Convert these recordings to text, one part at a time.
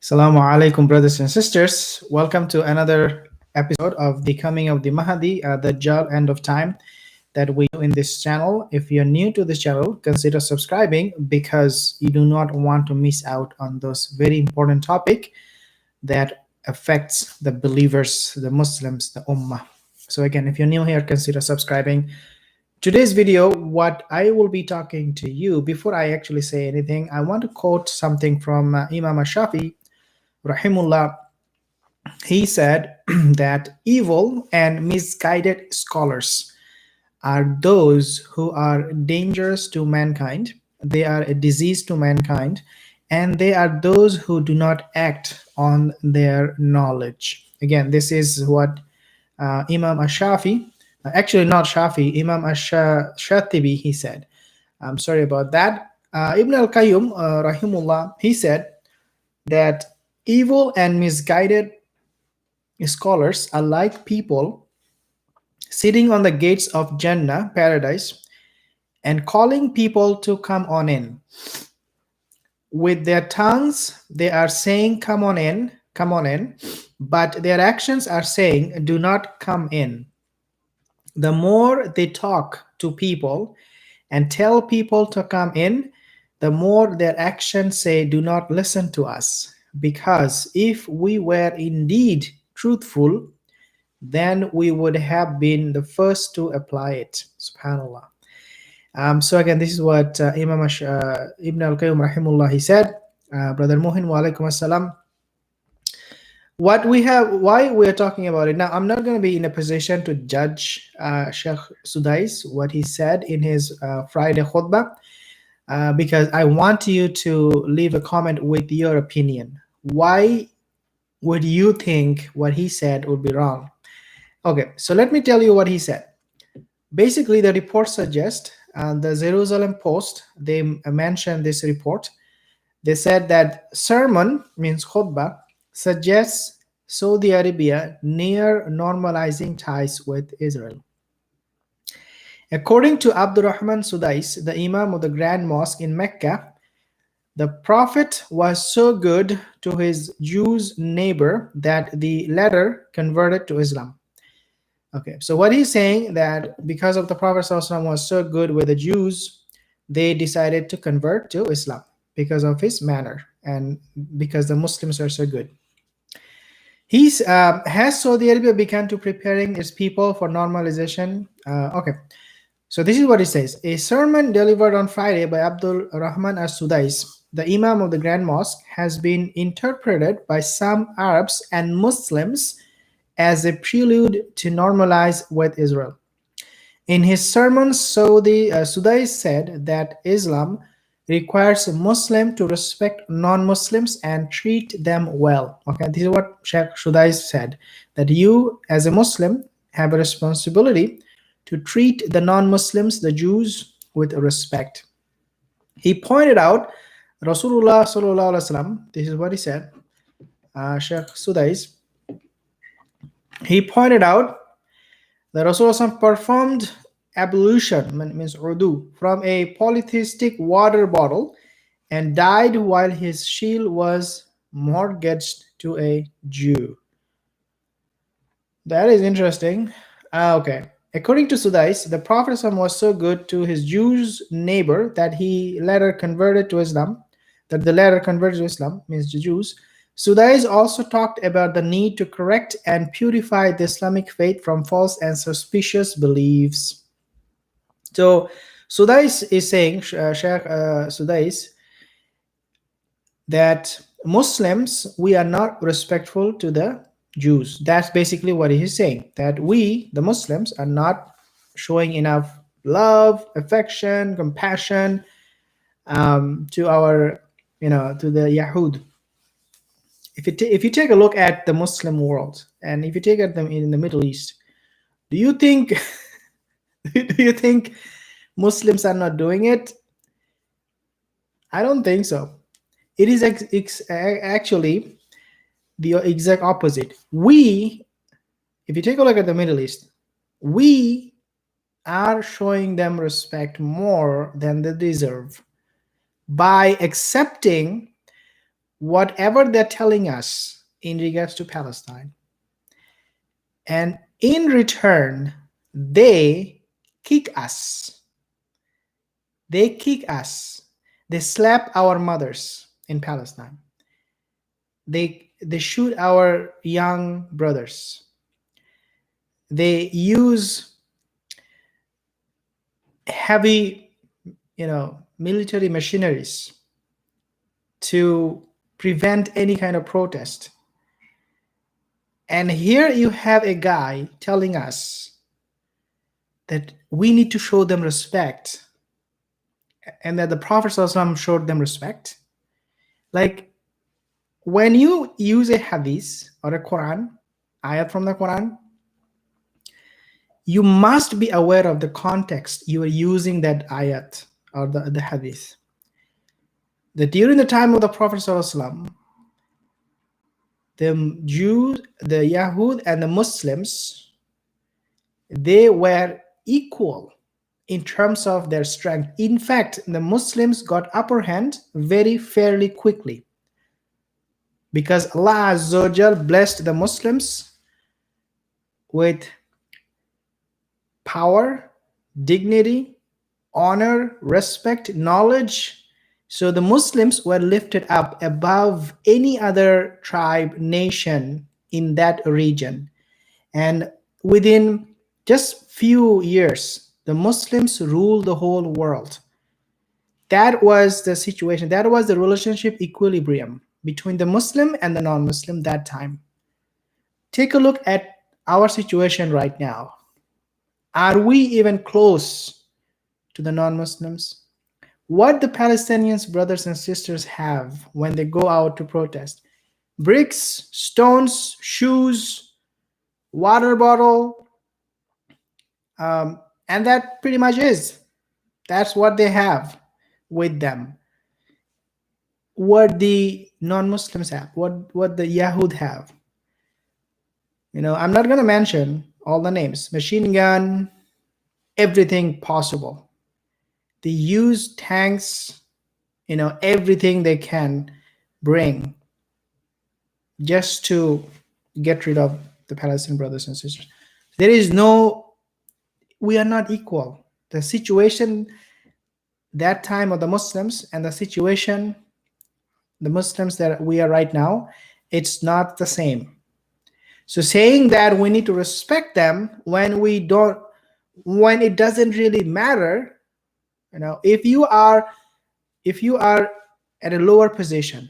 Assalamu alaikum, brothers and sisters. Welcome to another episode of the coming of the Mahdi, the Dajjal end of time that we do in this channel. If you're new to this channel, consider subscribing because you do not want to miss out on those very important topic that affects the believers, the Muslims, the Ummah. So again, if you're new here, consider subscribing. Today's video, what I will be talking to you, before I actually say anything, I want to quote something from Imam Shafi rahimullah. He said that evil and misguided scholars are those who are dangerous to mankind, they are a disease to mankind, and they are those who do not act on their knowledge. Again, this is what Imam Ash-Shafi, actually not Shafi, Imam Ash-Shatibi, he said. I'm sorry about that. Ibn al-Qayyum, rahimullah, he said that evil and misguided scholars are like people sitting on the gates of Jannah, paradise, and calling people to come on in. With their tongues, they are saying, come on in, but their actions are saying, do not come in. The more they talk to people and tell people to come in, the more their actions say, do not listen to us. Because if we were indeed truthful, then we would have been the first to apply it. Subhanallah. So again, this is what Imam Ibn al-Qayyim rahimullah, he said. Brother Muhin, wa alaikum assalam. Why we are talking about it now, I'm not going to be in a position to judge Sheikh Sudais, what he said in his Friday khutbah, because I want you to leave a comment with your opinion. Why would you think what he said would be wrong? Okay, so let me tell you what he said. Basically, the report suggests, the Jerusalem Post, they mentioned this report. They said that sermon, means khutbah, suggests Saudi Arabia near normalizing ties with Israel. According to Abdurrahman Sudais, the Imam of the Grand Mosque in Mecca, the Prophet was so good to his Jews neighbor that the latter converted to Islam. Okay, so what he's saying that because of the Prophet ﷺ was so good with the Jews, they decided to convert to Islam because of his manner and because the Muslims are so good. Has Saudi Arabia begun to preparing its people for normalization? Okay, so this is what it says. A sermon delivered on Friday by Abdul Rahman Al-Sudais, the Imam of the Grand Mosque, has been interpreted by some Arabs and Muslims as a prelude to normalize with Israel. In his sermon, Sudais said that Islam requires a Muslim to respect non-Muslims and treat them well. Okay, this is what Sheikh Sudais said, that you as a Muslim have a responsibility to treat the non-Muslims, the Jews, with respect. He pointed out Rasulullah sallallahu alaihi wasallam, this is what he said, Sheikh Sudais, he pointed out that Rasulullah performed ablution, means udu, from a polytheistic water bottle and died while his shield was mortgaged to a Jew. That is interesting. Okay. According to Sudais, the Prophet was so good to his Jews neighbor that he later converted to Islam, that the latter converted to Islam, means the Jews. Sudais also talked about the need to correct and purify the Islamic faith from false and suspicious beliefs. So Sudais is saying, Sheikh Sudais, that Muslims, we are not respectful to the Jews. That's basically what he is saying, that we, the Muslims, are not showing enough love, affection, compassion to our, to the Yahud. If you take a look at the Muslim world, and if you take at them in the Middle East, do you think Muslims are not doing it? I don't think so. It is actually the exact opposite. If you take a look at the Middle East, we are showing them respect more than they deserve by accepting whatever they're telling us in regards to Palestine. And in return, they kick us. They kick us. They slap our mothers in Palestine. They shoot our young brothers. They use heavy, military machineries to prevent any kind of protest. And here you have a guy telling us that we need to show them respect, and that the Prophet ﷺ showed them respect. Like, when you use a hadith or a Quran, ayat from the Quran, you must be aware of the context you are using that ayat or the hadith. That during the time of the Prophet ﷺ, the Jews, the Yahud, and the Muslims, they were equal in terms of their strength. In fact, the Muslims got upper hand very fairly quickly, because Allah Azza wa Jal blessed the Muslims with power, dignity, honor, respect, knowledge. So the Muslims were lifted up above any other tribe, nation in that region. And within just few years, the Muslims ruled the whole world. That was the situation. That was the relationship equilibrium between the Muslim and the non-Muslim that time. Take a look at our situation right now. Are we even close to the non-Muslims? What the Palestinians, brothers and sisters, have when they go out to protest: bricks, stones, shoes, water bottle, and that pretty much is. That's what they have with them. What the non-Muslims have, what the Yahud have. I'm not going to mention all the names. Machine gun, everything possible. They use tanks, everything they can bring just to get rid of the Palestinian brothers and sisters. We are not equal. The situation that time of the Muslims and the situation, the Muslims that we are right now, it's not the same. So saying that we need to respect them when it doesn't really matter, if you are at a lower position,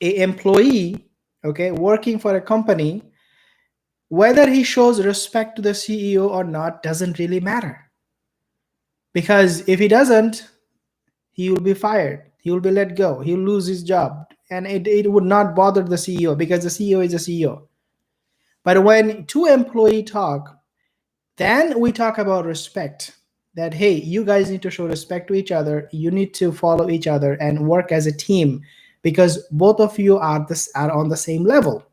an employee, working for a company, whether he shows respect to the CEO or not doesn't really matter. Because if he doesn't, he will be fired. He will be let go. He will lose his job. And it would not bother the CEO, because the CEO is a CEO. But when two employees talk, then we talk about respect. That, hey, you guys need to show respect to each other. You need to follow each other and work as a team, because both of you are on the same level.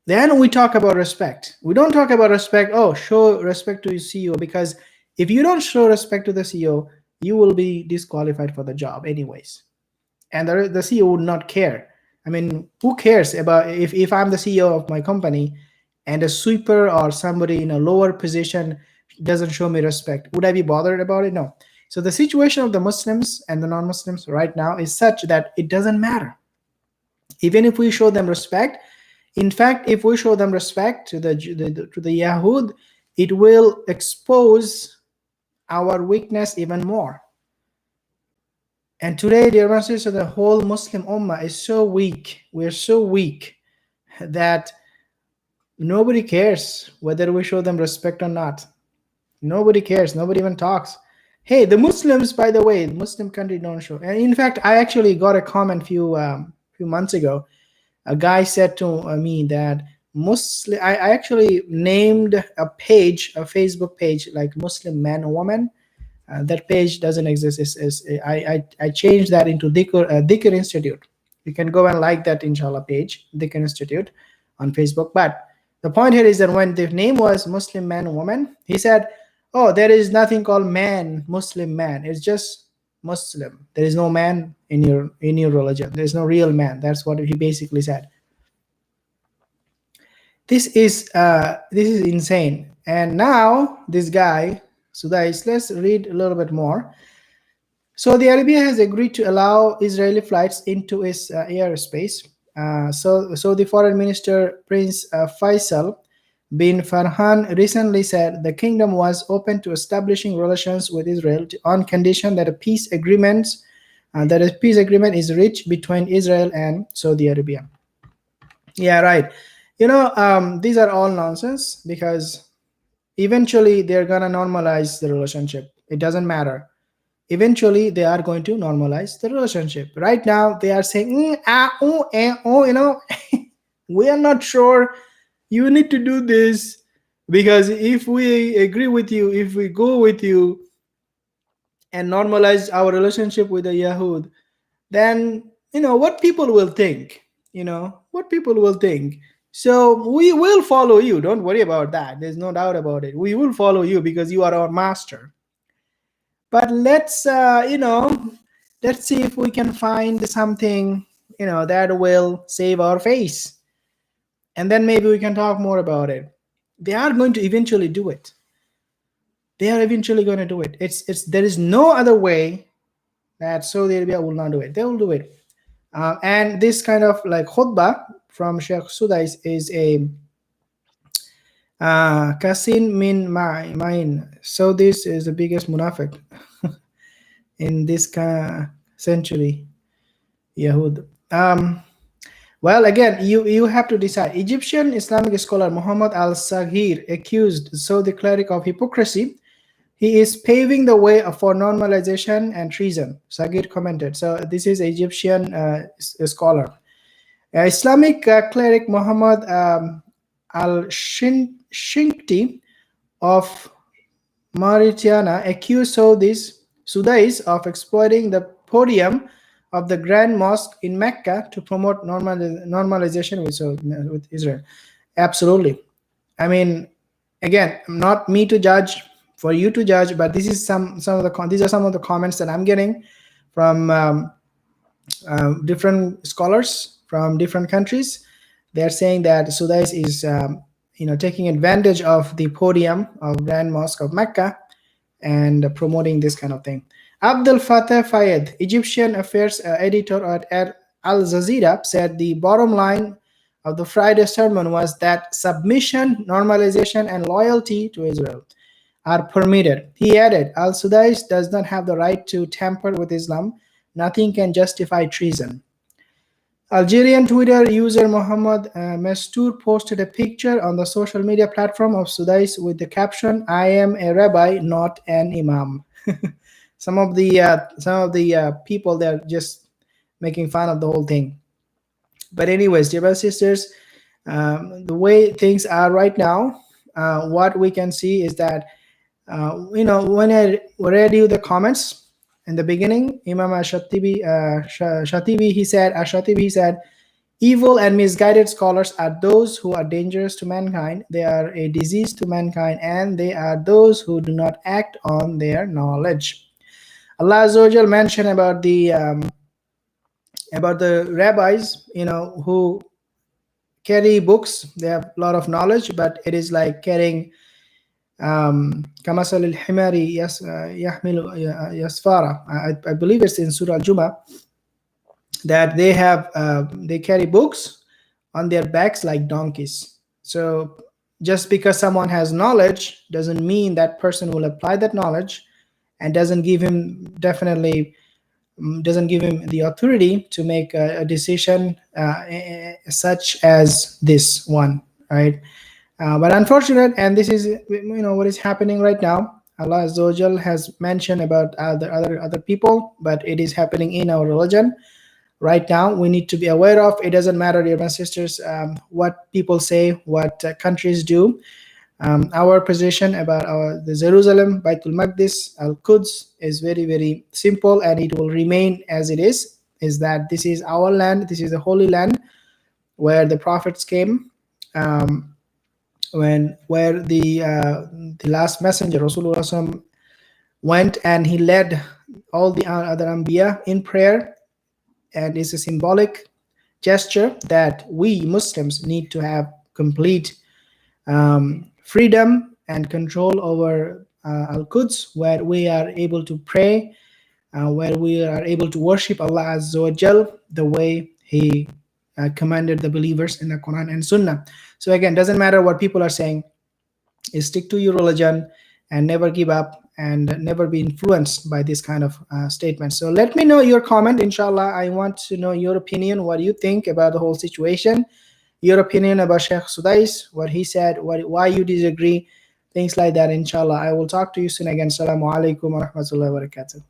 Then we talk about respect. We don't talk about respect, show respect to your CEO, because if you don't show respect to the CEO, you will be disqualified for the job anyways. And the CEO would not care. I mean, who cares about if I'm the CEO of my company and a sweeper or somebody in a lower position doesn't show me respect? Would I be bothered about it? No. So the situation of the Muslims and the non-Muslims right now is such that it doesn't matter. Even if we show them respect, in fact, if we show them respect to the Yahud, it will expose our weakness even more. And today, dear brothers and sisters, the whole Muslim Ummah is so weak. We're so weak that nobody cares whether we show them respect or not. Nobody cares. Nobody even talks. Hey, the Muslims, by the way, Muslim country don't show. And in fact, I actually got a comment few months ago. A guy said to me that I actually named a Facebook page, like Muslim Man or Woman. That page doesn't exist. I changed that into Dhikr Institute. You can go and like that inshallah page, Dhikr Institute on Facebook. But the point here is that when the name was Muslim Man or Woman, he said, there is nothing called man, Muslim man. It's just Muslim. There is no man in your religion. There is no real man. That's what he basically said. This is insane. And now this guy Sudais, let's read a little bit more. Saudi Arabia has agreed to allow Israeli flights into its airspace. So the foreign minister Prince Faisal bin Farhan recently said the kingdom was open to establishing relations with Israel on condition that a peace agreement is reached between Israel and Saudi Arabia. Yeah, right. These are all nonsense because eventually they're gonna normalize the relationship. It doesn't matter. Eventually they are going to normalize the relationship. Right now they are saying we are not sure, you need to do this, because if we agree with you, if we go with you and normalize our relationship with the Yahud, then what people will think. What people will think. So we will follow you, don't worry about that, there's no doubt about it. We will follow you because you are our master. But let's see if we can find something that will save our face, and then maybe we can talk more about it. They are going to eventually do it. They are eventually going to do it. It's There is no other way that Saudi Arabia will not do it. They will do it. And this kind of like khutbah from Sheikh Sudais is a kasin min ma'in. So this is the biggest munafiq in this century, Yahud. Well, again, you have to decide. Egyptian Islamic scholar Muhammad al-Saghir accused Saudi cleric of hypocrisy. He is paving the way for normalization and treason, Saghir commented. So this is Egyptian scholar. Islamic cleric Muhammad al-Shinkti of Mauritania accused Sudais of exploiting the podium of the Grand Mosque in Mecca to promote normalization with Israel. Absolutely. I mean, again, not me to judge, for you to judge, but this is these are some of the comments that I'm getting from different scholars from different countries. They're saying that Sudais is taking advantage of the podium of Grand Mosque of Mecca and promoting this kind of thing. Abdel Fattah Fayed, Egyptian affairs editor at Al Jazeera, said the bottom line of the Friday sermon was that submission, normalization, and loyalty to Israel are permitted. He added, Al-Sudais does not have the right to tamper with Islam. Nothing can justify treason. Algerian Twitter user Mohammed Mastour posted a picture on the social media platform of Sudais with the caption, I am a rabbi, not an imam. Some of the people, they're just making fun of the whole thing. But anyways, dear brothers and sisters, the way things are right now, what we can see is that when I read you the comments in the beginning, Imam Shatibi, he said, evil and misguided scholars are those who are dangerous to mankind. They are a disease to mankind, and they are those who do not act on their knowledge. Allah Azza wa Jal mentioned about the rabbis, who carry books. They have a lot of knowledge, but it is like carrying kamasal al-himari yahmilu yasfara. I believe it's in Surah Al-Jumu'ah, that they carry books on their backs like donkeys. So just because someone has knowledge doesn't mean that person will apply that knowledge, and doesn't give him the authority to make a decision such as this one, right? But unfortunate, and this is what is happening right now. Allah Azza wa Jal has mentioned about other people, but it is happening in our religion right now. We need to be aware of. It doesn't matter, dear brothers and sisters, what people say, what countries do. Our position about the Jerusalem, Baitul Maqdis, Al-Quds is very, very simple, and it will remain as it is that this is our land, this is the holy land where the prophets came, where the last messenger, Rasulullah, went and he led all the other Anbiya in prayer, and it's a symbolic gesture that we Muslims need to have complete freedom and control over Al-Quds, where we are able to pray, where we are able to worship Allah Azza wa Jal the way He commanded the believers in the Quran and Sunnah. So again, doesn't matter what people are saying, stick to your religion and never give up and never be influenced by this kind of statements. So let me know your comment, inshallah. I want to know your opinion. What do you think about the whole situation? Your opinion about Sheikh Sudais, what he said, why you disagree, things like that, inshallah. I will talk to you soon again. Assalamu alaikum wa rahmatullahi wa barakatuh.